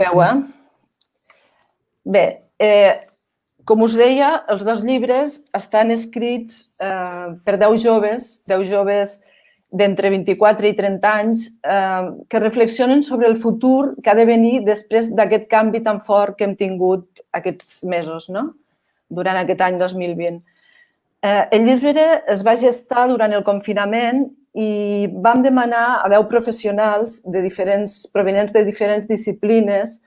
Veu, Bé, com us deia, els dos llibres estan escrits per 10 joves d'entre 24 i 30 anys que reflexionen sobre el futur que ha de venir després d'aquest canvi tan fort que hem tingut aquests mesos, no? Durant aquest any 2020. El llibre es va gestar durant el confinament i vam demanar a 10 professionals provenents de diferents disciplines,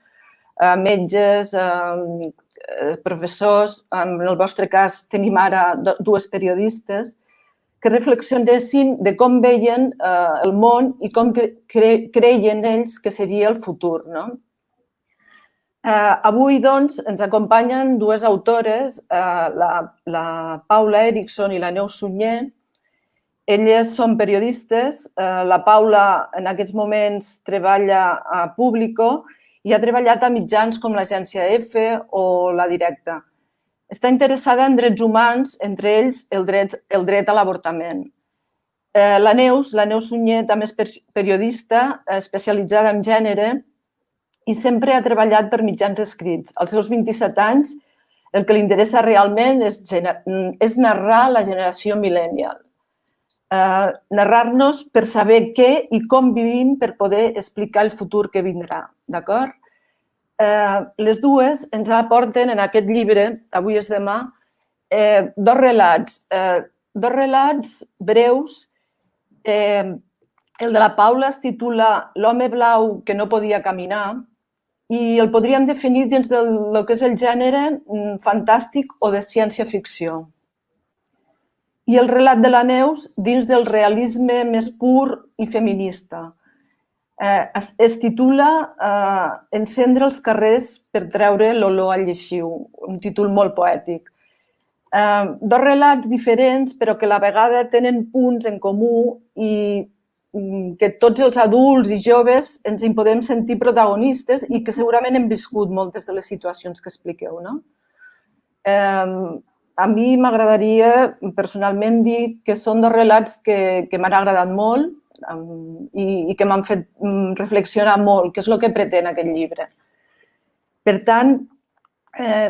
metges, professors, en el vostre cas tenim ara 2 periodistes, que reflexionessin de com veien el món i com creien ells que seria el futur, no? Avui, doncs, ens acompanyen 2 autores, la Paula Erickson i la Neus Sunyer. Elles són periodistes. La Paula, en aquests moments, treballa a Público i ha treballat a mitjans com l'Agència EFE o La Directa. Està interessada en drets humans, entre ells el dret a l'avortament. La Neus Sunyer, també és periodista especialitzada en gènere i sempre ha treballat per mitjans escrits. Als seus 27 anys, el que li interessa realment és narrar la generació millennial. Narrar-nos per saber què i com vivim per poder explicar el futur que vindrà, d'acord? Les dues ens aporten en aquest llibre, Avui és demà, 2 relats breus. El de la Paula es titula L'home blau que no podia caminar i el podríem definir dins del que és el gènere fantàstic o de ciència-ficció. I el relat de la Neus dins del realisme més pur i feminista. Es titula Encendre els carrers per treure l'olor al lleixiu, un títol molt poètic. 2 relats diferents, però que a la vegada tenen punts en comú i que tots els adults i joves ens hi podem sentir protagonistes i que segurament hem viscut moltes de les situacions que expliqueu, no? A mi m'agradaria personalment dir que són 2 relats que m'han agradat molt i que m'han fet reflexionar molt, que és el que pretén aquest llibre. Per tant,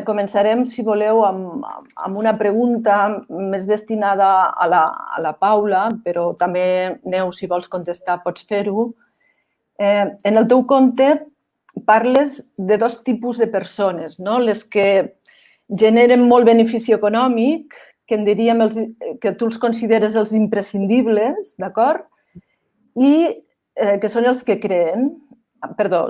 començarem, si voleu, amb una pregunta més destinada a la Paula, però també, Neus, si vols contestar, pots fer-ho. En el teu conte parles de 2 tipus de persones, no? Les que generen molt benefici econòmic, que en diríem que tu els consideres els imprescindibles, d'acord? I que són els que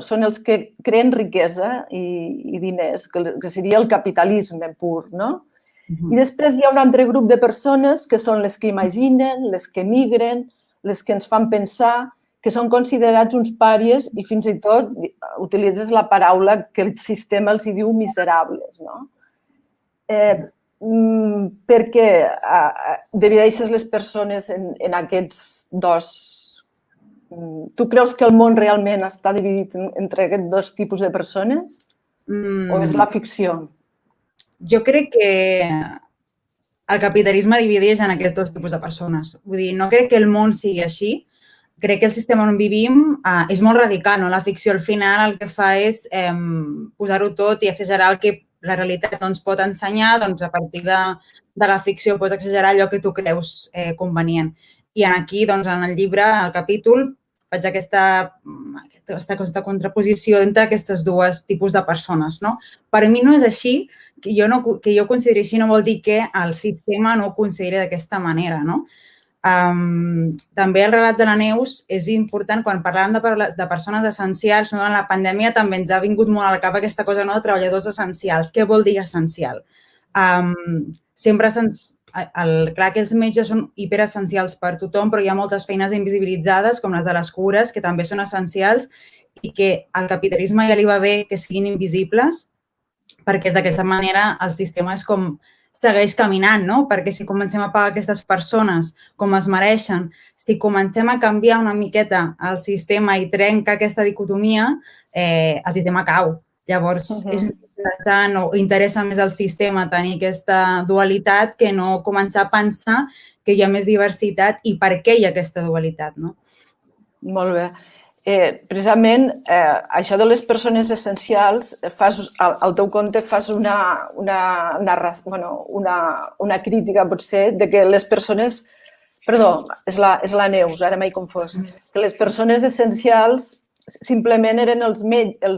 són els que creen riquesa i diners, que seria el capitalisme pur, no? I després hi ha un altre grup de persones que són les que imaginen, les que migren, les que ens fan pensar, que són considerats uns pàries i fins i tot utilitzes la paraula que el sistema els diu miserables, no? Per què divideixes les persones en aquests 2? Tu creus que el món realment està dividit entre aquests 2 tipus de persones? O és la ficció? Jo crec que el capitalisme divideix en aquests 2 tipus de persones. Vull dir, no crec que el món sigui així. Crec que el sistema on vivim és molt radical, no? La ficció al final el que fa és posar-ho tot i exagerar el que la realitat no ens pot ensenyar, doncs a partir de la ficció pots exagerar allò que tu creus convenient. I aquí, doncs, en el llibre, al capítol, faig aquesta contraposició entre aquests 2 tipus de persones, no? Per mi no és així, que jo consideri així no vol dir que el sistema no ho consideri d'aquesta manera, no? També el relat de la Neus és important quan parlàvem de persones essencials. Durant la pandèmia també ens ha vingut molt al cap aquesta cosa de treballadors essencials. Què vol dir essencial? Sempre clar que els metges són hiperessencials per tothom, però hi ha moltes feines invisibilitzades, com les de les cures, que també són essencials i que al capitalisme ja li va bé que siguin invisibles, perquè d'aquesta manera el sistema és com segueix caminant, no? Perquè si comencem a pagar aquestes persones com es mereixen, si comencem a canviar una miqueta el sistema i trenca aquesta dicotomia, el sistema cau. Llavors, és interessant o interessa més al sistema tenir aquesta dualitat que no començar a pensar que hi ha més diversitat i per què hi ha aquesta dualitat, no? Molt bé. precisament això de les persones essencials, al teu conte fas una crítica, potser, de que les persones... Perdó, és la Neus, ara m'he confós. Que les persones essencials simplement eren els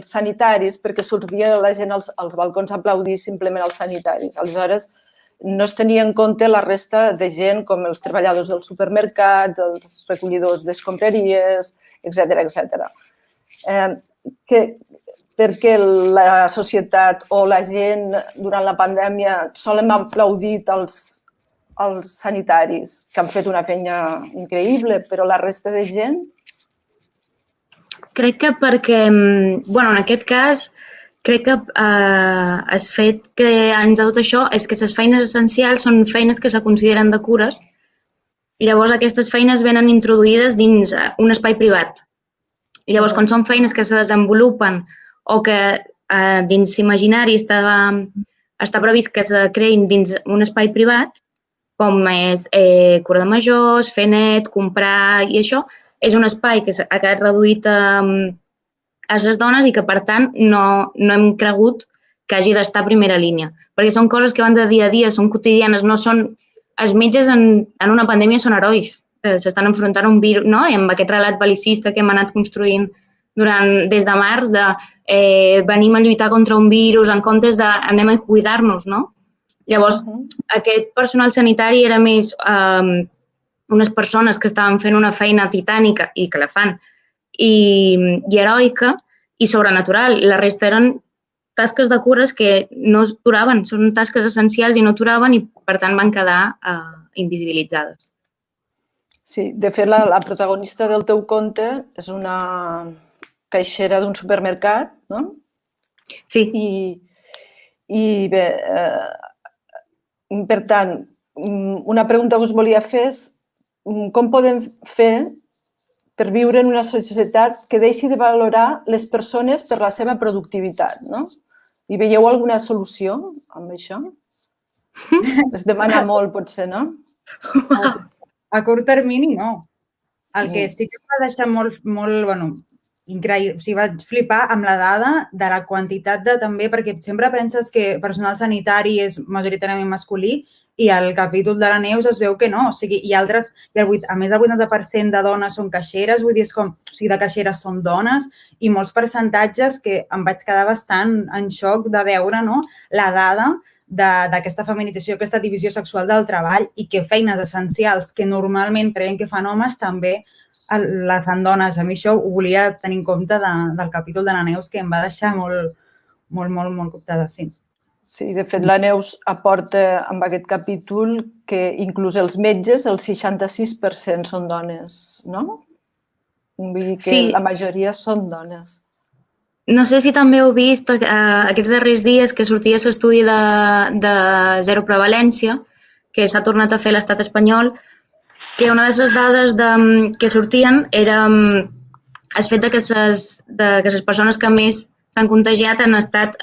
sanitaris, perquè sortia la gent als balcons a aplaudir simplement els sanitaris. Aleshores, no es tenia en compte la resta de gent, com els treballadors del supermercat, els recollidors d'escombraries, etc. Perquè la societat o la gent durant la pandèmia solen aplaudir els sanitaris, que han fet una feina increïble, però la resta de gent... Crec que perquè, bueno, en aquest cas, crec que el fet que ens ha dut això és que les feines essencials són feines que se consideren de cures. Llavors, aquestes feines venen introduïdes dins un espai privat. Llavors, quan són feines que se desenvolupen o que dins l'imaginari està previst que se creïn dins un espai privat, com és cura de majors, fer net, comprar i això, és un espai que ha quedat reduït a les dones i que, per tant, no hem cregut que hagi d'estar a primera línia. Perquè són coses que van de dia a dia, són quotidianes, no són... Els metges en una pandèmia són herois, s'estan enfrontant a un virus, no? I amb aquest relat bel·licista que hem anat construint des de març, de venim a lluitar contra un virus en comptes de anem a cuidar-nos, no? Llavors, aquest personal sanitari era més unes persones que estaven fent una feina titànica i que la fan, i heroica i sobrenatural. La resta eren tasques de cures que no duraven, són tasques essencials i no duraven i, per tant, van quedar invisibilitzades. Sí, de fet, la protagonista del teu conte és una caixera d'un supermercat, no? Sí. I bé, per tant, una pregunta que us volia fer és com podem fer per viure en una societat que deixi de valorar les persones per la seva productivitat, no? I veieu alguna solució amb això? Es demana molt, potser, no? A curt termini, no. El que sí que em va deixar molt, increïble, o sigui, vaig flipar amb la dada de la quantitat de també, perquè sempre penses que personal sanitari és majoritàriament masculí i al capítol de la Neus es veu que no, o sigui, a més el 80% de dones són caixeres, vull dir, és com, o sigui, de caixeres són dones i molts percentatges que em vaig quedar bastant en xoc de veure, no?, la dada d'aquesta feminització, aquesta divisió sexual del treball i que feines essencials que normalment creiem que fan homes també la fan dones. A mi això ho volia tenir en compte del capítol de la Neus que em va deixar molt coptada, sí. Sí, de fet, la Neus aporta amb aquest capítol que inclús els metges, el 66% són dones, no? Vull dir que la majoria són dones. No sé si també heu vist aquests darrers dies que sortia l'estudi de zero prevalència, que s'ha tornat a fer l'estat espanyol, que una de les dades que sortien era el fet que les persones que més s'han contagiat han estat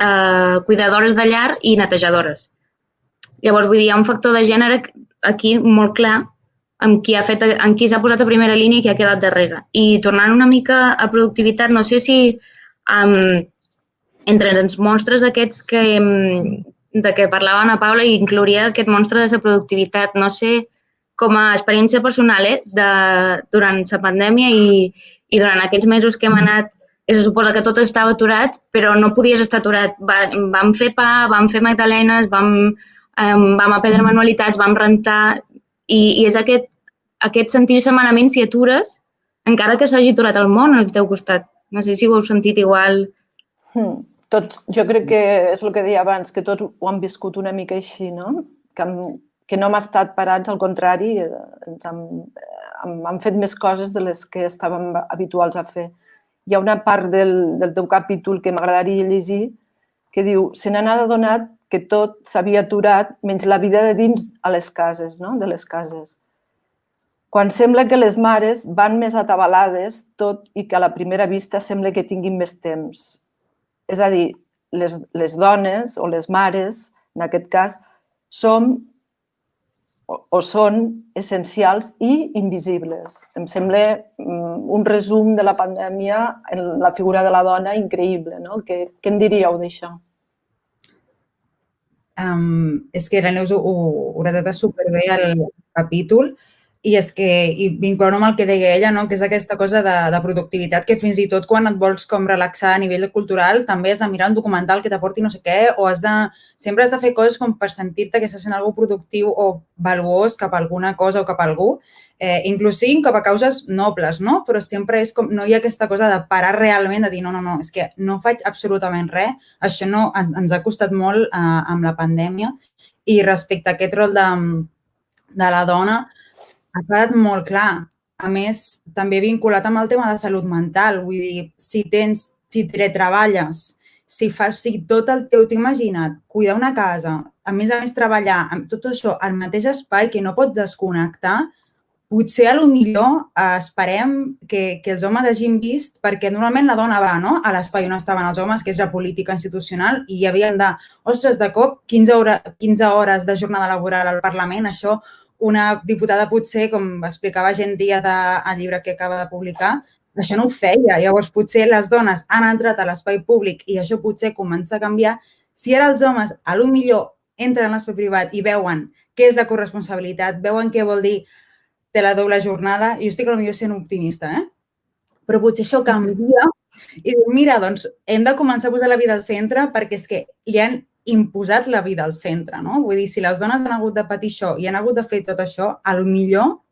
cuidadores de llar i netejadores. Llavors, vull dir, hi ha un factor de gènere aquí molt clar amb qui s'ha posat a primera línia i qui ha quedat darrere. I tornant una mica a productivitat, no sé si entre els monstres aquests de què parlava Ana Paula inclouria aquest monstre de la productivitat. No sé, com a experiència personal, durant la pandèmia i durant aquests mesos que hem anat, se suposa que tot estava aturat, però no podies estar aturat. Vam fer pa, vam fer magdalenes, vam aprendre manualitats, vam rentar, i és aquest sentir-se malament si atures, encara que s'hagi aturat el món al teu costat. No sé si ho heu sentit igual. Tots, jo crec que és el que deia abans, que tots ho han viscut una mica així, no? Que no hem estat parats, al contrari, hem fet més coses de les que estàvem habituals a fer. Hi ha una part del teu capítol que m'agradaria llegir que diu: se n'han adonat que tot s'havia aturat menys la vida de dins a les cases, no? De les cases. Quan sembla que les mares van més atabalades, tot i que a la primera vista sembla que tinguin més temps. És a dir, les dones o les mares, en aquest cas, som o són essencials i invisibles. Em sembla un resum de la pandèmia en la figura de la dona increïble, no? Què en diríeu d'això? És que la Neus ho retrata superbé al capítol i és que, i vinculant amb el que deia ella, no? Que és aquesta cosa de productivitat que fins i tot quan et vols com relaxar a nivell cultural també has de mirar un documental que t'aporti no sé què o sempre has de fer coses com per sentir-te que estàs fent alguna cosa productiu o valuós cap a alguna cosa o cap a algú, inclusive cap a causes nobles, no? Però sempre és com, no hi ha aquesta cosa de parar realment, de dir no, és que no faig absolutament res, això no, ens ha costat molt amb la pandèmia i respecte a aquest rol de la dona ha quedat molt clar. A més, també vinculat amb el tema de salut mental. Vull dir, si teletreballes, si tot el teu, t'ho imagina't, cuidar una casa, a més treballar amb tot això al mateix espai que no pots desconnectar, potser millor esperem que els homes hagin vist, perquè normalment la dona va a l'espai on estaven els homes, que és la política institucional, i hi havien ostres, de cop, 15 hores de jornada laboral al Parlament, això una diputada potser, com explicava Gent Díaz al llibre que acaba de publicar, això no ho feia. Llavors, potser les dones han entrat a l'espai públic i això potser comença a canviar. Si ara els homes, millor entren a l'espai privat i veuen què és la corresponsabilitat, veuen què vol dir de la doble jornada, jo estic potser sent optimista, però potser això canvia i diu, mira, doncs hem de començar a posar la vida al centre perquè és que li han imposat la vida al centre, no? Vull dir, si les dones han hagut de patir això i han hagut de fer tot això, millor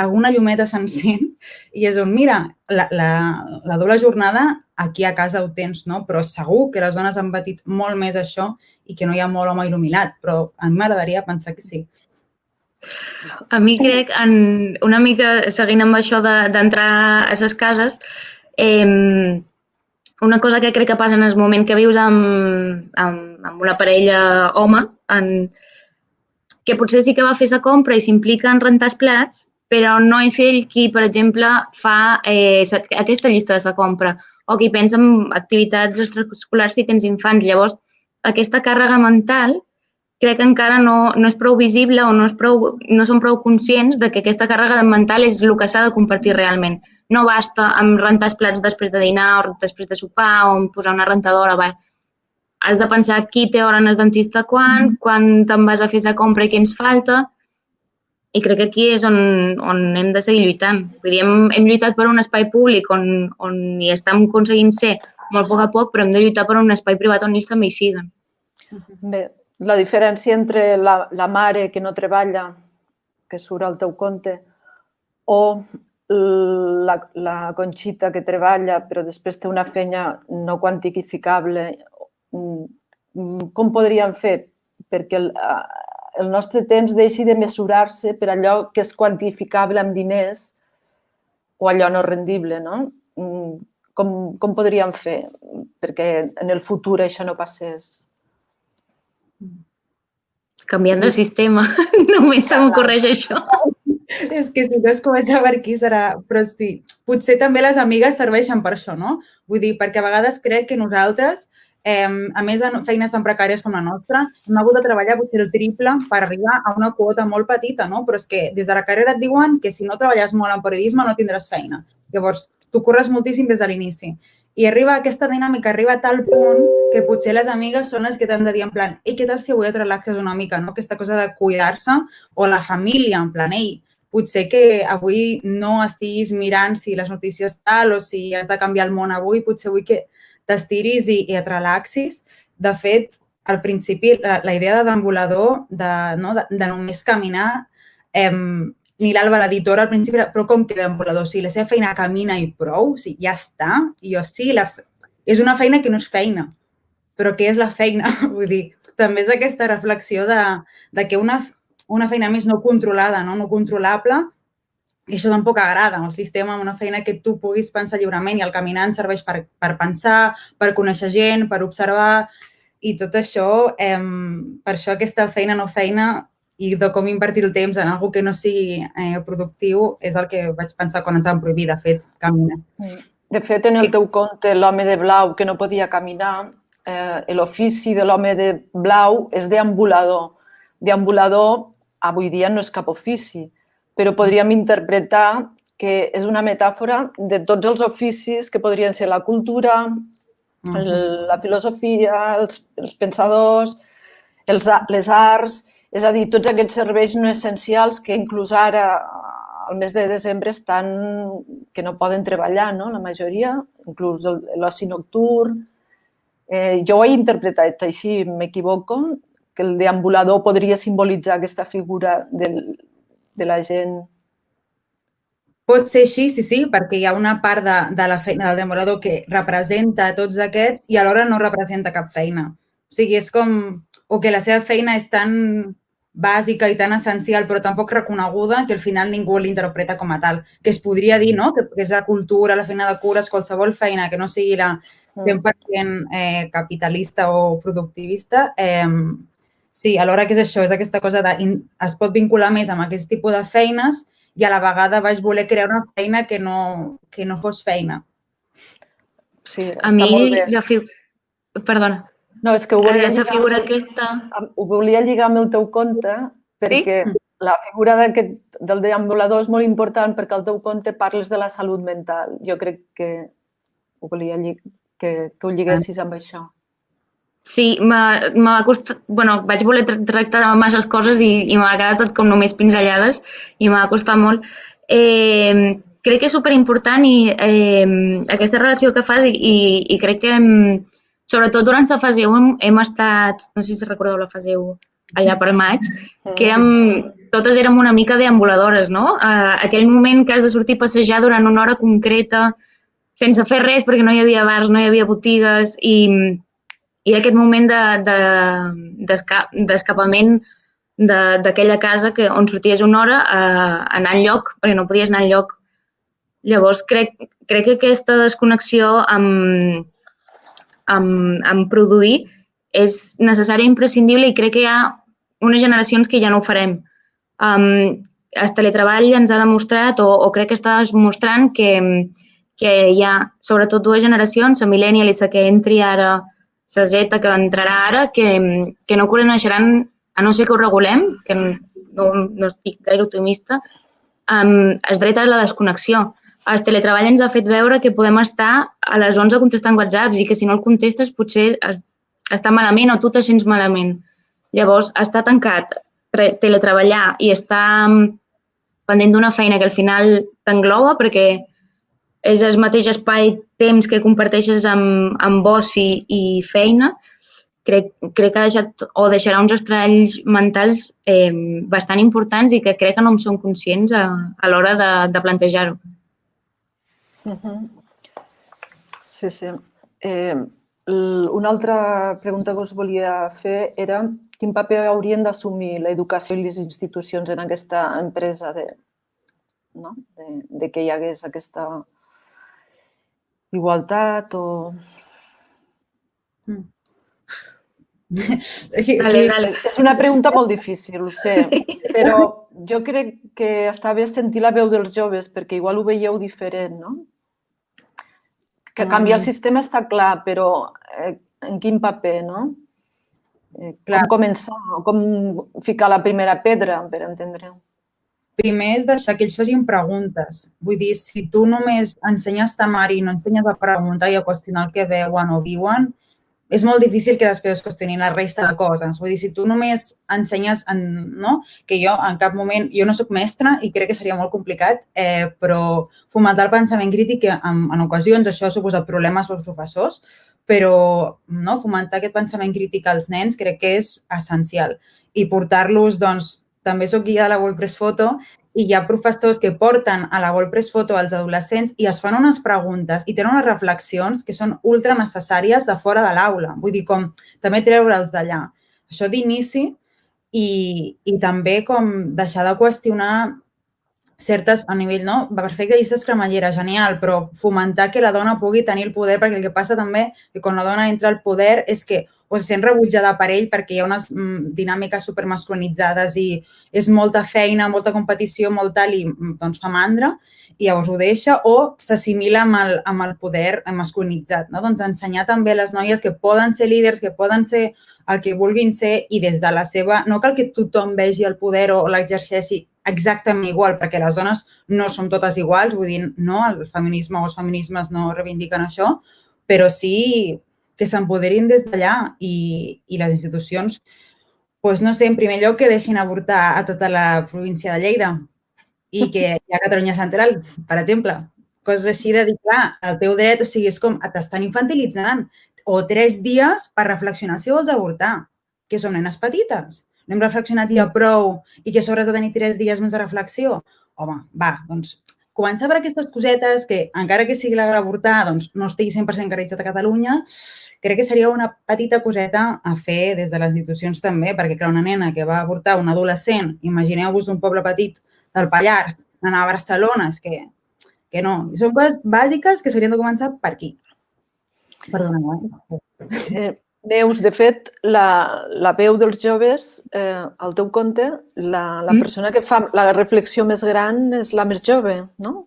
alguna llumeta s'encén i és on, mira, la doble jornada aquí a casa ho tens, no? Però segur que les dones han patit molt més això i que no hi ha molt home il·luminat, però a mi m'agradaria pensar que sí. A mi crec, una mica seguint amb això d'entrar a les cases, una cosa que crec que passa en el moment que vius amb una parella home, que potser sí que va fer la compra i s'implica en rentar els plats, però no és ell qui, per exemple, fa aquesta llista de la compra o qui pensa en activitats extraescolars si tens infants. Llavors, aquesta càrrega mental crec que encara no és prou visible o no són prou conscients de que aquesta càrrega mental és el que s'ha de compartir realment. No basta amb rentar els plats després de dinar o després de sopar o posar una rentadora. Has de pensar qui té hora en el dentista quan te'n vas a fer la compra i què ens falta. I crec que aquí és on hem de seguir lluitant. Vull dir, hem lluitat per un espai públic on hi estem aconseguint ser molt a poc, però hem de lluitar per un espai privat on ells també hi siguen. Bé, la diferència entre la mare que no treballa, que surt al teu compte, o la Conxita que treballa però després té una feina no quantificable, com podríem fer perquè el nostre temps deixi de mesurar-se per allò que és quantificable amb diners o allò no rendible, no? Com podríem fer perquè en el futur això no passés? Canviant de sistema, només se m'ocorreix això. És que si no es comença per aquí serà... Però sí, potser també les amigues serveixen per això, no? Vull dir, perquè a vegades crec que nosaltres, a més de feines tan precàries com la nostra, hem hagut de treballar potser el triple per arribar a una quota molt petita, no? Però és que des de la carrera et diuen que si no treballes molt en periodisme no tindràs feina. Llavors, tu corres moltíssim des de l'inici. I arriba aquesta dinàmica, arriba a tal punt que potser les amigues són les que t'han de dir en plan ei, què tal si avui et relaxes una mica, no? Aquesta cosa de cuidar-se, o la família, en plan, ei, potser que avui no estiguis mirant si les notícies tal o si has de canviar el món avui, potser avui que t'estiris i et relaxis. De fet, al principi, la idea de deambulador, de només caminar, ni l'Alba, l'editora, al principi, però com que deambulador? Si la seva feina camina i prou, ja està. I jo sí, és una feina que no és feina, però què és la feina? Vull dir, també és aquesta reflexió de que una feina més no controlada, no controlable, i això tampoc agrada, el sistema, una feina que tu puguis pensar lliurement i el caminant serveix per pensar, per conèixer gent, per observar i tot això, per això aquesta feina no feina i de com invertir el temps en algo que no sigui productiu és el que vaig pensar quan ens van prohibir, de fet, caminar. De fet, en el teu conte, l'home de blau que no podia caminar, l'ofici de l'home de blau és deambulador. Deambulador avui dia no és cap ofici, però podríem interpretar que és una metàfora de tots els oficis que podrien ser la cultura, la filosofia, els pensadors, les arts, és a dir, tots aquests serveis no essencials que inclús ara, al mes de desembre, estan que no poden treballar, no? La majoria, inclús l'oci nocturn. Jo ho he interpretat així, m'equivoco, que el deambulador podria simbolitzar aquesta figura de la gent. Pot ser així, sí, perquè hi ha una part de la feina del deambulador que representa tots aquests i alhora no representa cap feina. O sigui, és com... o que la seva feina és tan bàsica i tan essencial, però tampoc reconeguda, que al final ningú l'interpreta com a tal. Que es podria dir, no?, que és la cultura, la feina de cures, qualsevol feina que no sigui la 100% capitalista o productivista. Sí, alhora que és això, és aquesta cosa de... es pot vincular més amb aquest tipus de feines i a la vegada vaig voler crear una feina que no fos feina. Sí, A mi, perdona. No, és que ho volia la figura aquesta... Ho volia lligar amb el teu conte perquè la figura del deambulador és molt important perquè al teu conte parles de la salut mental. Jo crec que ho volia que ho lliguessis amb això. Sí, m'ha costat... Bueno, vaig voler tractar masses coses i m'ha quedat tot com només pinzellades i m'ha costat molt. Crec que és superimportant i aquesta relació que fas i crec que sobretot durant la fase 1 hem estat, no sé si recordeu la fase 1, allà per maig, que totes érem una mica deambuladores, no? Aquell moment que has de sortir a passejar durant una hora concreta, sense fer res perquè no hi havia bars, no hi havia botigues i aquest moment d'escapament d'aquella casa on sorties una hora a anar enlloc, perquè no podies anar enlloc. Llavors, crec que aquesta desconnexió amb produir és necessària i imprescindible i crec que hi ha unes generacions que ja no ho farem. El teletreball ens ha demostrat, o crec que està demostrant, que hi ha sobretot dues generacions, la millennial i la que entri ara, la Z que entrarà ara, que no coneixeran, a no ser que ho regulem, que no estic gaire optimista, el dret a la desconnexió. El teletreball ens ha fet veure que podem estar a les 11 contestant whatsapps i que si no el contestes potser està malament o tu te sents malament. Llavors, estar tancat, teletreballar i estar pendent d'una feina que al final t'engloba perquè és el mateix espai-temps que comparteixes amb oci i feina, crec que ha deixat o deixarà uns estralls mentals bastant importants i que crec que no en són conscients a l'hora de plantejar-ho. Sí. Una altra pregunta que us volia fer era quin paper haurien d'assumir l'educació i les institucions en aquesta empresa de que hi hagués aquesta igualtat o... Dale. És una pregunta molt difícil, ho sé, però jo crec que està bé sentir la veu dels joves perquè igual ho veieu diferent, no? Que canviar el sistema està clar, però en quin paper, no? Com començar, com ficar la primera pedra, per entendre-ho. Primer és deixar que ells facin preguntes. Vull dir, si tu només ensenyes temari i no ensenyes a preguntar i a qüestionar el que veuen o viuen, és molt difícil que després es qüestionin la resta de coses. Vull dir, si tu només ensenyes, que jo en cap moment, jo no soc mestra i crec que seria molt complicat, però fomentar el pensament crític, que en ocasions això ha suposat problemes pels professors, però fomentar aquest pensament crític als nens crec que és essencial. I portar-los, doncs, també soc guia de la WordPress Photo i hi ha professors que porten a la WordPress Photo als adolescents i es fan unes preguntes i tenen unes reflexions que són ultra necessàries de fora de l'aula. Vull dir, com també treure'ls d'allà. Això d'inici i també com deixar de qüestionar certes, a nivell, perfecte, llistes cremalleres, genial, però fomentar que la dona pugui tenir el poder, perquè el que passa també que quan la dona entra al poder és que o se sent rebutjada per ell perquè hi ha unes dinàmiques supermasculinitzades i és molta feina, molta competició, molt tal, i doncs fa mandra, i llavors ho deixa, o s'assimila amb el poder masculinitzat. Doncs ensenyar també a les noies que poden ser líders, que poden ser el que vulguin ser, i des de la seva... No cal que tothom vegi el poder o l'exerceixi exactament igual, perquè les dones no som totes iguals, vull dir, no, el feminisme o els feminismes no reivindiquen això, però sí que s'empoderin des d'allà i les institucions, doncs no sé, en primer lloc que deixin avortar a tota la província de Lleida i que hi ha Catalunya Central, per exemple. Coses així de dir, clar, el teu dret, o sigui, és com t'estan infantilitzant, o 3 dies per reflexionar si vols avortar, que són nenes petites. No hem reflexionat ja prou i que a sobre has de tenir 3 dies més de reflexió. Home, va, doncs començar per aquestes cosetes que, encara que sigui legal avortar, doncs no estigui 100% encarregat a Catalunya, crec que seria una petita coseta a fer des de les institucions també, perquè clar, una nena que va avortar, un adolescent, imagineu-vos d'un poble petit del Pallars, anar a Barcelona, és que no. Són coses bàsiques que s'haurien de començar per aquí. Perdoneu. Neus, de fet, la veu dels joves, al teu compte, la persona que fa la reflexió més gran és la més jove, no?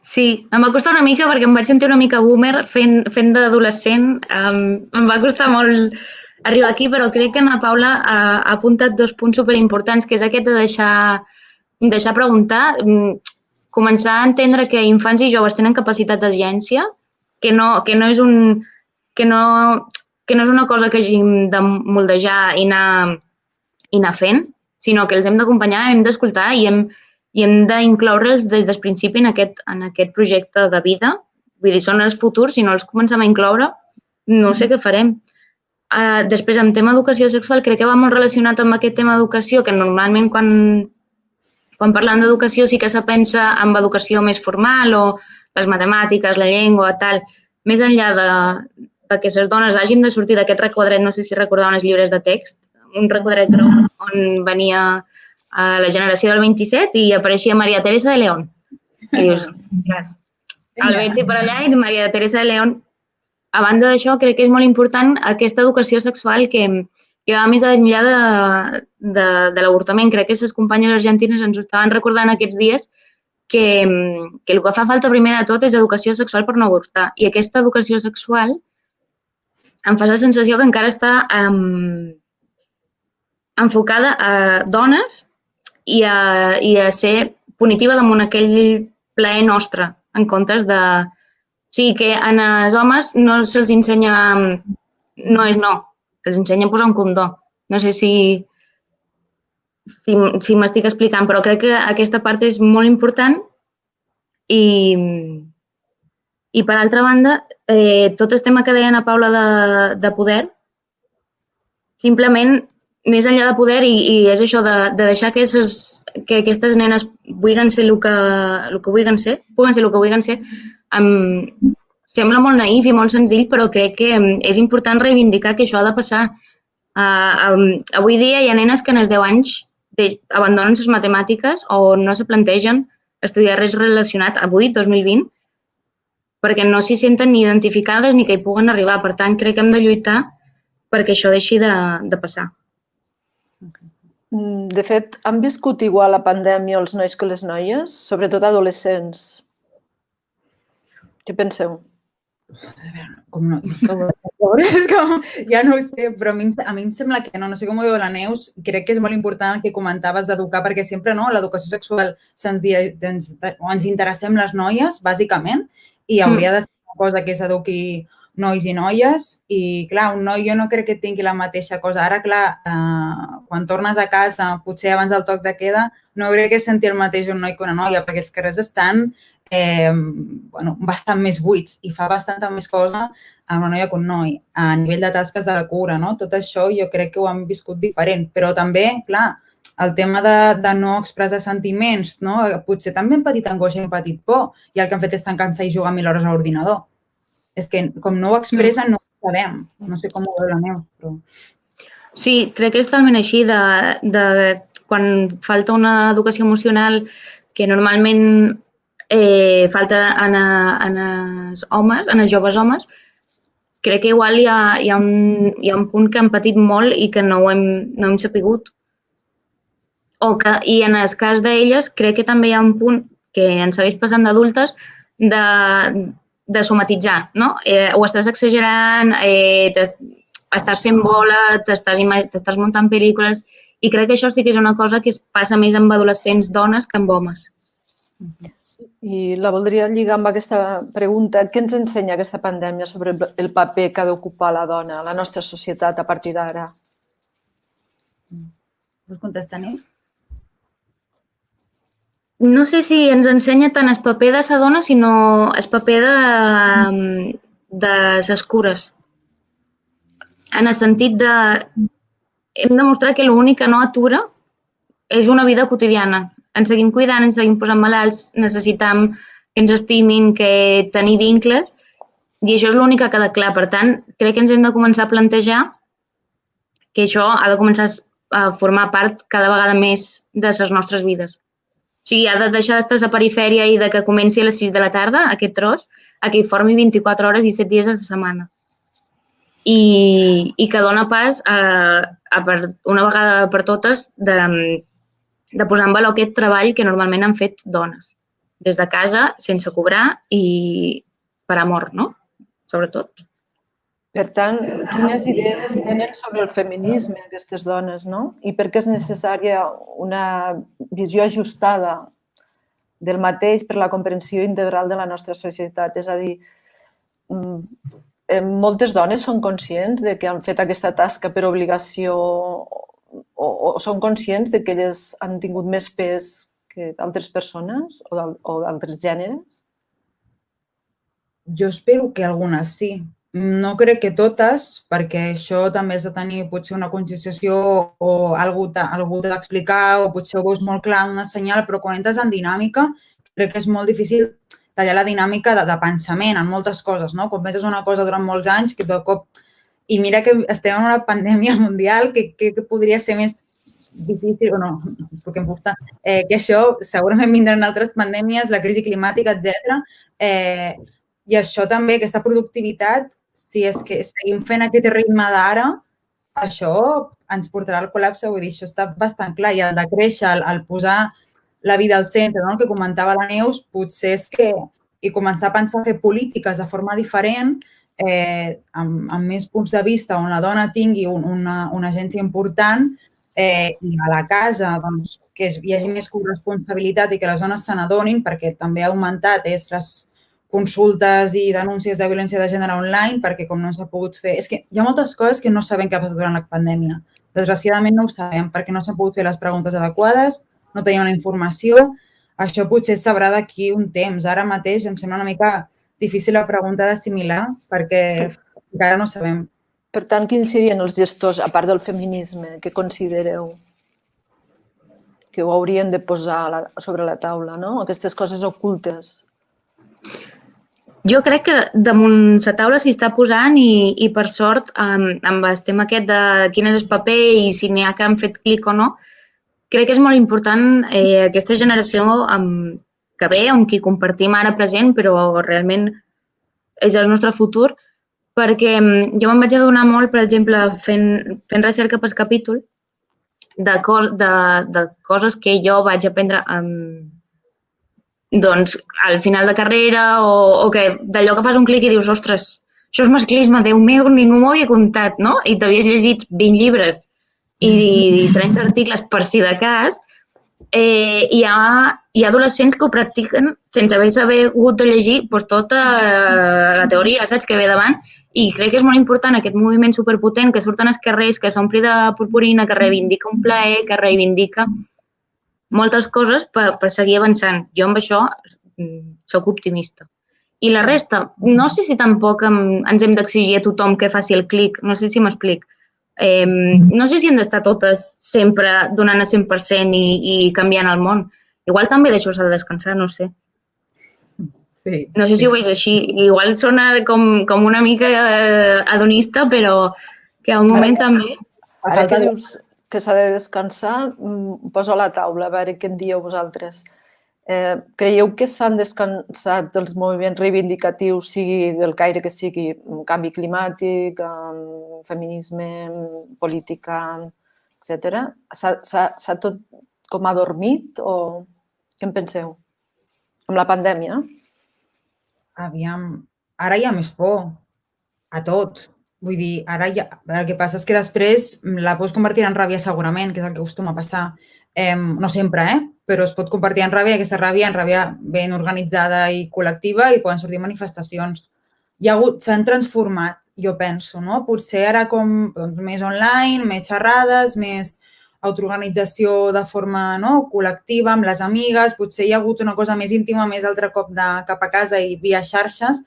Sí, em va costar una mica perquè em vaig sentir una mica boomer fent d'adolescent. Em va costar molt arribar aquí, però crec que la Paula ha apuntat 2 punts superimportants, que és aquest de deixar preguntar, començar a entendre que infants i joves tenen capacitat d'agència, que no és una cosa que hàgim de moldejar i anar fent, sinó que els hem d'acompanyar, hem d'escoltar i hem d'incloure'ls des del principi en aquest projecte de vida. Vull dir, són els futurs, si no els comencem a incloure, no sé què farem. Després, en tema d'educació sexual, crec que va molt relacionat amb aquest tema d'educació, que normalment quan parlem d'educació sí que se pensa en educació més formal o les matemàtiques, la llengua, tal. Més enllà de que les dones hagin de sortir d'aquest requadret, no sé si recordeu els llibres de text, un requadret groc on venia la generació del 27 i apareixia Maria Teresa de León. I dius, ostres, Alberti per allà i Maria Teresa de León. A banda d'això, crec que és molt important aquesta educació sexual que va més enllà de l'avortament. Crec que les companyes argentines ens ho estaven recordant aquests dies que el que fa falta primer de tot és educació sexual per no avortar. I aquesta educació sexual em fa la sensació que encara està enfocada a dones i a ser punitiva damunt aquell plaer nostre, en comptes de... O sigui, que als homes no se'ls ensenya no és no, se'ls ensenya a posar un condó. No sé si m'estic explicant, però crec que aquesta part és molt important i per altra banda, tot el tema que deia la Paula de poder, simplement, més enllà de poder, i és això de deixar que aquestes nenes vulguin ser el que vulguin ser, sembla molt naïf i molt senzill, però crec que és important reivindicar que això ha de passar. Avui dia hi ha nenes que als 10 anys abandonen les matemàtiques o no se plantegen estudiar res relacionat avui, 2020, perquè no s'hi senten ni identificades ni que hi puguen arribar. Per tant, crec que hem de lluitar perquè això deixi de passar. De fet, han viscut igual la pandèmia els nois que les noies, sobretot adolescents. Què penseu? Com no? Ja no ho sé, però a mi em sembla que no sé com ho veu la Neus, crec que és molt important el que comentaves d'educar, perquè sempre l'educació sexual ens interessem les noies, bàsicament, i hauria de ser una cosa que s'eduqui nois i noies, i clar, un noi jo no crec que tingui la mateixa cosa. Ara, clar, quan tornes a casa, potser abans del toc de queda, no crec que sentir el mateix un noi que una noia, perquè els carrers estan bastant més buits i fa bastanta més cosa amb una noia que un noi, a nivell de tasques de la cura, no? Tot això jo crec que ho han viscut diferent, però també, clar, el tema de no expressar sentiments, no? Potser també hem patit angoixa i hem patit por i el que han fet és tancar-se i jugar 1000 hores a l'ordinador. És que com no ho expressen no ho sabem, no sé com ho veu la Neus, però... Sí, crec que és talment així, de quan falta una educació emocional que normalment falta en els homes, en els joves homes, crec que igual hi ha un punt que hem patit molt i que no hem sapigut. I en el cas d'elles, crec que també hi ha un punt que ens segueix passant d'adultes de somatitzar, no? Ho estàs exagerant, estàs fent bola, t'estàs muntant pel·lícules, i crec que això sí que és una cosa que passa més amb adolescents dones que amb homes. I la voldria lligar amb aquesta pregunta. Què ens ensenya aquesta pandèmia sobre el paper que ha d'ocupar la dona a la nostra societat a partir d'ara? Vols contestar, Nit? No sé si ens ensenya tant el paper de la dona, sinó el paper de les cures. En el sentit de... Hem demostrat que l'únic que no atura és una vida quotidiana. Ens seguim cuidant, ens seguim posant malalts, necessitem que ens estimin, que tenir vincles, i això és l'únic que ha quedat clar. Per tant, crec que ens hem de començar a plantejar que això ha de començar a formar part cada vegada més de les nostres vides. O sigui, ha de deixar d'estar a la perifèria i de que comenci a les 6 de la tarda, aquest tros, a que hi formi 24 hores i 7 dies a la setmana. I que dona pas una vegada per totes de posar en valor aquest treball que normalment han fet dones, des de casa, sense cobrar i per amor, no? Sobretot. Per tant, quines idees es tenen sobre el feminisme aquestes dones, no? I per què és necessària una visió ajustada del mateix per la comprensió integral de la nostra societat? És a dir, moltes dones són conscients de que han fet aquesta tasca per obligació o són conscients de que elles han tingut més pes que d'altres persones o d'altres gèneres? Jo espero que algunes sí. No crec que totes, perquè això també has de tenir potser una concienciació o algú t'ha d'explicar o potser ho veus molt clar en una senyal, però quan entres en dinàmica crec que és molt difícil tallar la dinàmica de pensament en moltes coses, no? Quan penses una cosa durant molts anys, que de cop... I mira que estem en una pandèmia mundial que podria ser més difícil, o no, perquè em gusta, que això segurament vindran altres pandèmies, la crisi climàtica, etc. I això també, aquesta productivitat, si és que seguim fent aquest ritme d'ara, això ens portarà al col·lapse, vull dir, això està bastant clar. I el de créixer, el posar la vida al centre, no? El que comentava la Neus, potser és que i començar a pensar fer polítiques de forma diferent, amb més punts de vista on la dona tingui una agència important i a la casa doncs, que hi hagi més corresponsabilitat i que les dones se n'adonin, perquè també ha augmentat les consultes i denúncies de violència de gènere online, perquè com no s'ha pogut fer... És que hi ha moltes coses que no sabem què ha passat durant la pandèmia. Desgraciadament no ho sabem, perquè no s'han pogut fer les preguntes adequades, no tenim la informació. Això potser es sabrà d'aquí un temps. Ara mateix em sembla una mica difícil la pregunta d'assimilar, perquè encara no sabem. Per tant, quins serien els gestors, a part del feminisme, que considereu que ho haurien de posar sobre la taula, no? Aquestes coses ocultes. Jo crec que damunt la taula s'hi està posant i per sort, amb el tema aquest de quin és el paper i si n'hi ha que han fet clic o no, crec que és molt important aquesta generació que ve, amb qui compartim ara present, però realment és el nostre futur, perquè jo me'n vaig adonar molt, per exemple, fent recerca per capítol, de coses que jo vaig aprendre doncs, al final de carrera o que d'allò que fas un clic i dius, ostres, això és masclisme, Déu meu, ningú m'ho havia contat, no? I t'havies llegit 20 llibres i 30 articles per si de cas, hi ha adolescents que ho practiquen sense haver hagut de llegir tota la teoria, saps, que ve davant, i crec que és molt important aquest moviment superpotent que surten als carrers, que s'ompli de purpurina, que reivindica un plaer, que reivindica moltes coses per seguir avançant. Jo amb això sóc optimista. I la resta, no sé si tampoc ens hem d'exigir a tothom que faci el clic, no sé si m'explic. No sé si hem d'estar totes sempre donant el 100% i canviant el món. Igual també d'això s'ha de descansar, no sé. Sí. No sé si ho veus així. Igual sona com una mica adonista, però que a un moment també... Ara que dius que s'ha de descansar, poso a la taula, a veure què en dieu vosaltres. Creieu que s'han descansat dels moviments reivindicatius, sigui del caire que sigui, canvi climàtic, feminisme, política, etc. S'ha tot com adormit o què en penseu? Amb la pandèmia? Aviam, ara hi ha més por a tot. Vull dir, ara el que passa és que després la pots convertir en ràbia segurament, que és el que acostuma a passar. No sempre, però es pot convertir en ràbia, aquesta ràbia en ràbia ben organitzada i col·lectiva i poden sortir manifestacions. S'han transformat, jo penso, no? Potser ara com més online, més xerrades, més autoorganització de forma col·lectiva, amb les amigues, potser hi ha hagut una cosa més íntima, més altre cop cap a casa i via xarxes.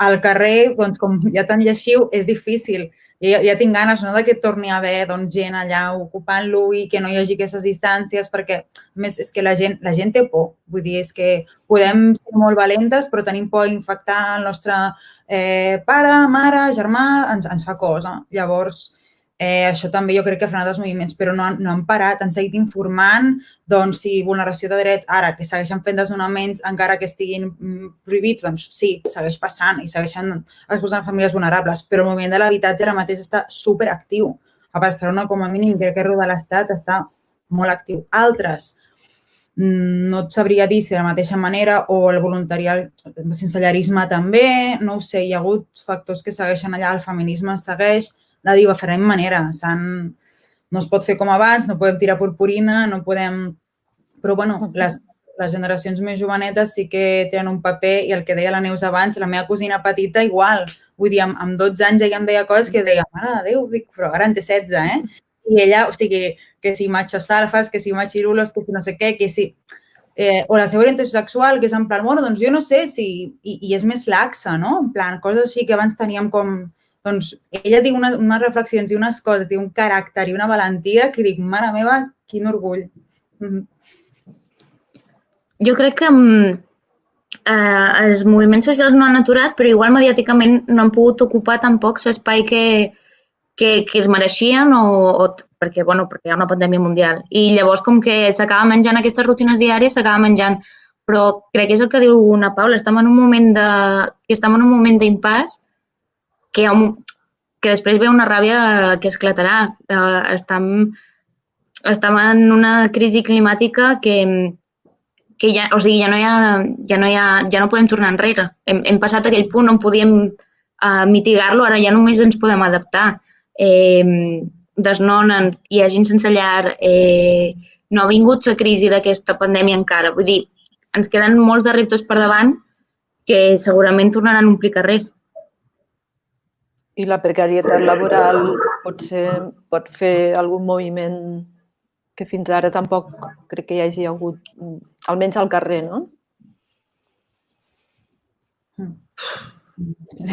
Al carrer, doncs, com ja tan lleixiu, és difícil. Ja tinc ganes que torni a haver gent allà ocupant-lo i que no hi hagi aquestes distàncies, perquè, a més, és que la gent té por. Vull dir, és que podem ser molt valentes, però tenim por d'infectar el nostre pare, mare, germà, ens fa cosa. Llavors, això també jo crec que ha frenat els moviments, però no han parat, han seguit informant, doncs, si vulneració de drets, ara que segueixen fent desnonaments, encara que estiguin prohibits, doncs sí, segueix passant i segueixen exposant famílies vulnerables, però el moviment de l'habitatge ara mateix està superactiu. A Barcelona, com a mínim, crec que arreu de l'Estat està molt actiu. Altres, no et sabria dir si de la mateixa manera o el voluntariat, el sensellarisme també, no ho sé, hi ha hagut factors que segueixen allà, el feminisme segueix, la diva farem manera, no es pot fer com abans, no podem tirar purpurina, no podem... Però, bueno, les generacions més jovenetes sí que tenen un paper i el que deia la Neus abans, la meva cosina petita igual. Vull dir, amb 12 anys ella em deia coses que deia, mare de Déu, però ara en té 16, I ella, o sigui, que si machos alfas, que si machirulos, que si no sé què, que si... O la seva orientació sexual, que és en plan, bueno, doncs jo no sé si... I és més laxa, no? En plan, coses així que abans teníem com... Doncs ella diu unes reflexions i unes coses, té un caràcter i una valentia que dic, mare meva, quin orgull. Jo crec que els moviments socials no han aturat, però igual mediàticament no han pogut ocupar tampoc l'espai que es mereixien perquè hi ha una pandèmia mundial. I llavors, com que s'acaba menjant aquestes rutines diàries, s'acaba menjant. Però crec que és el que diu una Paula, estem en un moment d'impàs que després ve una ràbia que esclatarà. Estem en una crisi climàtica que ja no podem tornar enrere. Hem passat aquell punt on podíem mitigar-lo, ara ja només ens podem adaptar. Desnonen, hi ha gent sense llar, no ha vingut la crisi d'aquesta pandèmia encara. Vull dir, ens queden molts de reptes per davant que segurament tornaran a omplir carrers. I la precarietat laboral potser pot fer algun moviment que fins ara tampoc crec que hi hagi hagut, almenys al carrer, no?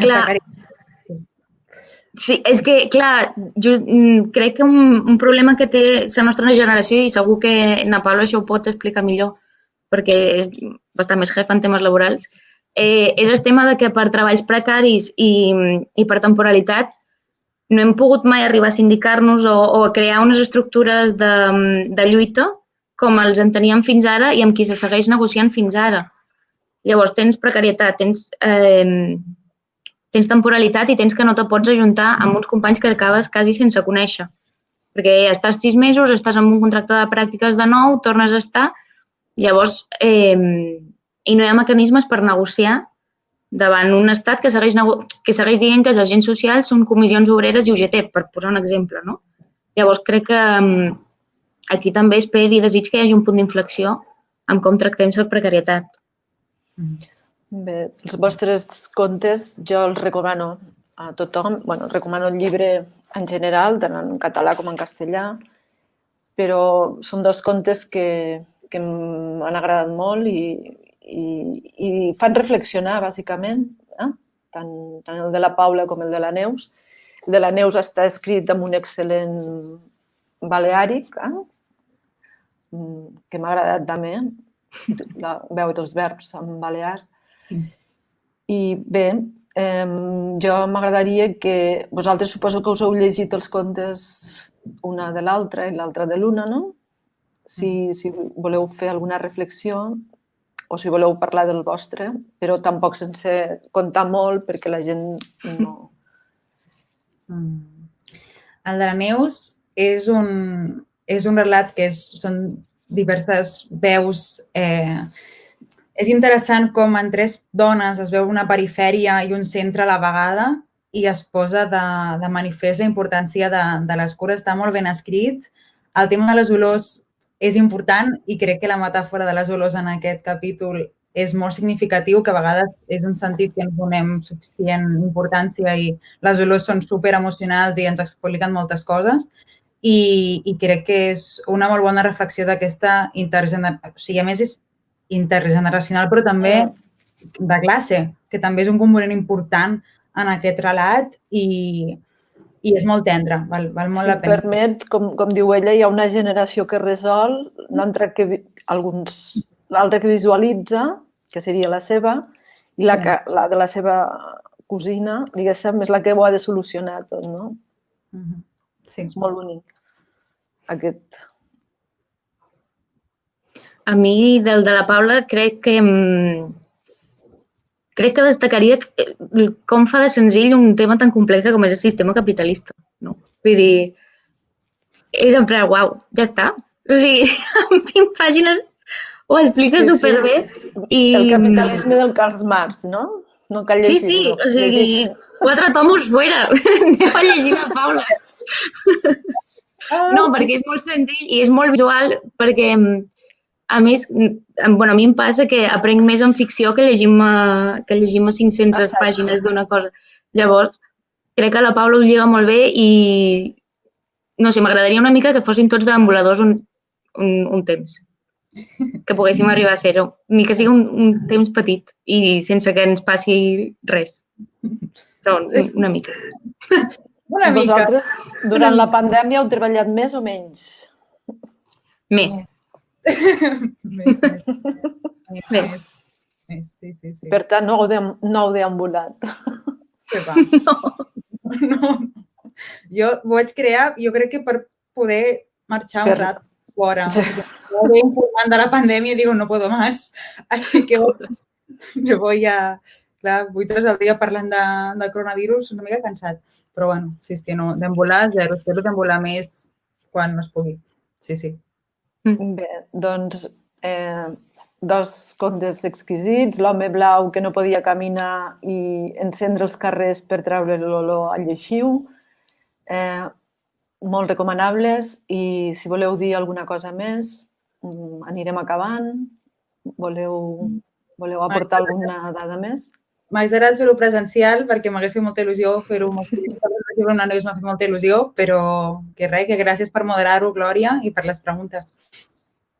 Clar. Sí, és que, clar, crec que un problema que té la nostra generació, i segur que na Paula això ho pot explicar millor, perquè és bastant més jefa en temes laborals, és el tema de que per treballs precaris i per temporalitat no hem pogut mai arribar a sindicar-nos o a crear unes estructures de lluita com els en teníem fins ara i amb qui se segueix negociant fins ara. Llavors, tens precarietat, tens temporalitat i tens que no te pots ajuntar amb uns companys que acabes quasi sense conèixer. Perquè estàs 6 mesos, estàs amb un contracte de pràctiques de nou, tornes a estar, llavors... I no hi ha mecanismes per negociar davant un estat que segueix dient que els agents socials són comissions obreres i UGT, per posar un exemple, no? Llavors, crec que aquí també espero i desig que hi hagi un punt d'inflexió en com tractem la precarietat. Bé, els vostres contes jo els recomano a tothom. Bueno, recomano el llibre en general, tant en català com en castellà, però són 2 contes que m'han agradat molt i fan reflexionar, bàsicament, tant el de la Paula com el de la Neus. El de la Neus està escrit amb un excel·lent baleàric, que m'ha agradat també, veure els verbs en balear. I bé, jo m'agradaria que... Vosaltres suposo que us heu llegit els contes una de l'altra i l'altra de l'una, no? Si voleu fer alguna reflexió, o si voleu parlar del vostre, però tampoc sense contar molt perquè la gent no... El de la Neus és un relat que són diverses veus. És interessant com en 3 dones es veu una perifèria i un centre a la vegada i es posa de manifest la importància de les cures. Està molt ben escrit. El tema de les olors és important i crec que la metàfora de les olors en aquest capítol és molt significatiu, que a vegades és un sentit que ens donem suficient importància i les olors són superemocionals i ens expliquen moltes coses. I crec que és una molt bona reflexió d'aquesta intergeneració. O sigui, a més, és intergeneracional, però també de classe, que també és un component important en aquest relat i és molt tendre, val molt la pena. Si permet, com diu ella, hi ha una generació que resol, l'altra que visualitza, que seria la seva, i la de la seva cosina, diguéssim, és la que ho ha de solucionar tot, no? Sí. És molt bonic, aquest. A mi, del de la Paula, crec que destacaria com fa de senzill un tema tan complex com és el sistema capitalista. No? Vull dir, és en plan, uau, ja està. O sigui, en 20 pàgines ho explica superbé. El capitalisme del Karl Marx, no? No cal llegir-lo. Sí, o sigui, 4 tomos fuera. Aneu a llegir la Paula. No, perquè és molt senzill i és molt visual, perquè a més, a mi em passa que aprenc més en ficció que llegim a 500 pàgines d'una cosa. Llavors, crec que la Paula ho lliga molt bé i, no sé, m'agradaria una mica que fossin tots deambuladors un temps. Que poguéssim arribar a ser-ho. Ni que sigui un temps petit i sense que ens passi res. Però una mica. Una mica. Vosaltres, durant la pandèmia, heu treballat més o menys? Més. Més. Sí. Per tant, no heu deambulat. No. Jo ho vaig crear, jo crec que per poder marxar un rato fora. Jo ve informant de la pandèmia i digo, no puedo más. Així que me voy a... Clar, 8 hores al dia parlant de coronavirus, una mica cansat. Però bueno, sí, no, deambular, zero. Espero deambular més quan es pugui. Sí. Bé, doncs, 2 contes exquisits, l'home blau que no podia caminar i encendre els carrers per treure l'olor al lleixiu, molt recomanables i si voleu dir alguna cosa més, anirem acabant. Voleu aportar alguna dada més? M'hagués agradat fer-ho presencial perquè m'hagués fet molta il·lusió fer-ho una Neus m'ha fet molta il·lusió, però que res, que gràcies per moderar-ho, Glòria, i per les preguntes.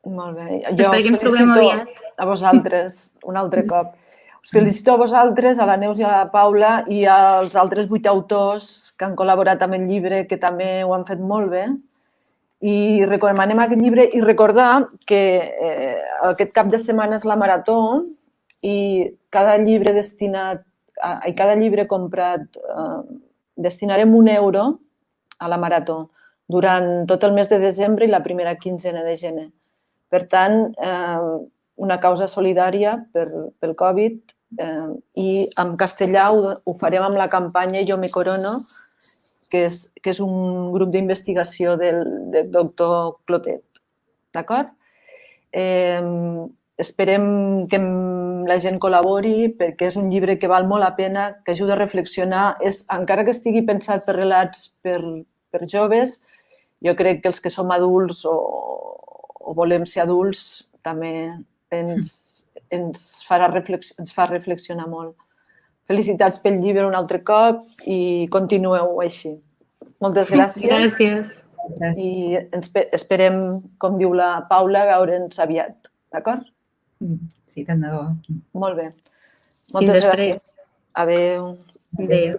Molt bé. Jo us felicito a vosaltres un altre cop. Us felicito a vosaltres, a la Neus i a la Paula i als altres 8 autors que han col·laborat amb el llibre, que també ho han fet molt bé. I recomanem aquest llibre i recordar que aquest cap de setmana és la marató i cada llibre comprat destinarem €1 a la marató durant tot el mes de desembre i la primera quinzena de gener. Per tant, una causa solidària pel Covid i en castellà ho farem amb la campanya Jo me corono, que és un grup d'investigació del doctor Clotet. D'acord? Esperem que la gent col·labori perquè és un llibre que val molt la pena, que ajuda a reflexionar. Encara que estigui pensat per relats per joves, jo crec que els que som adults o volem ser adults també ens fa reflexionar molt. Felicitats pel llibre un altre cop i continueu així. Moltes gràcies. Gràcies. I esperem, com diu la Paula, veure'ns aviat. D'acord? Sí, tant de bo. Molt bé. Moltes gràcies. Adéu. Adéu.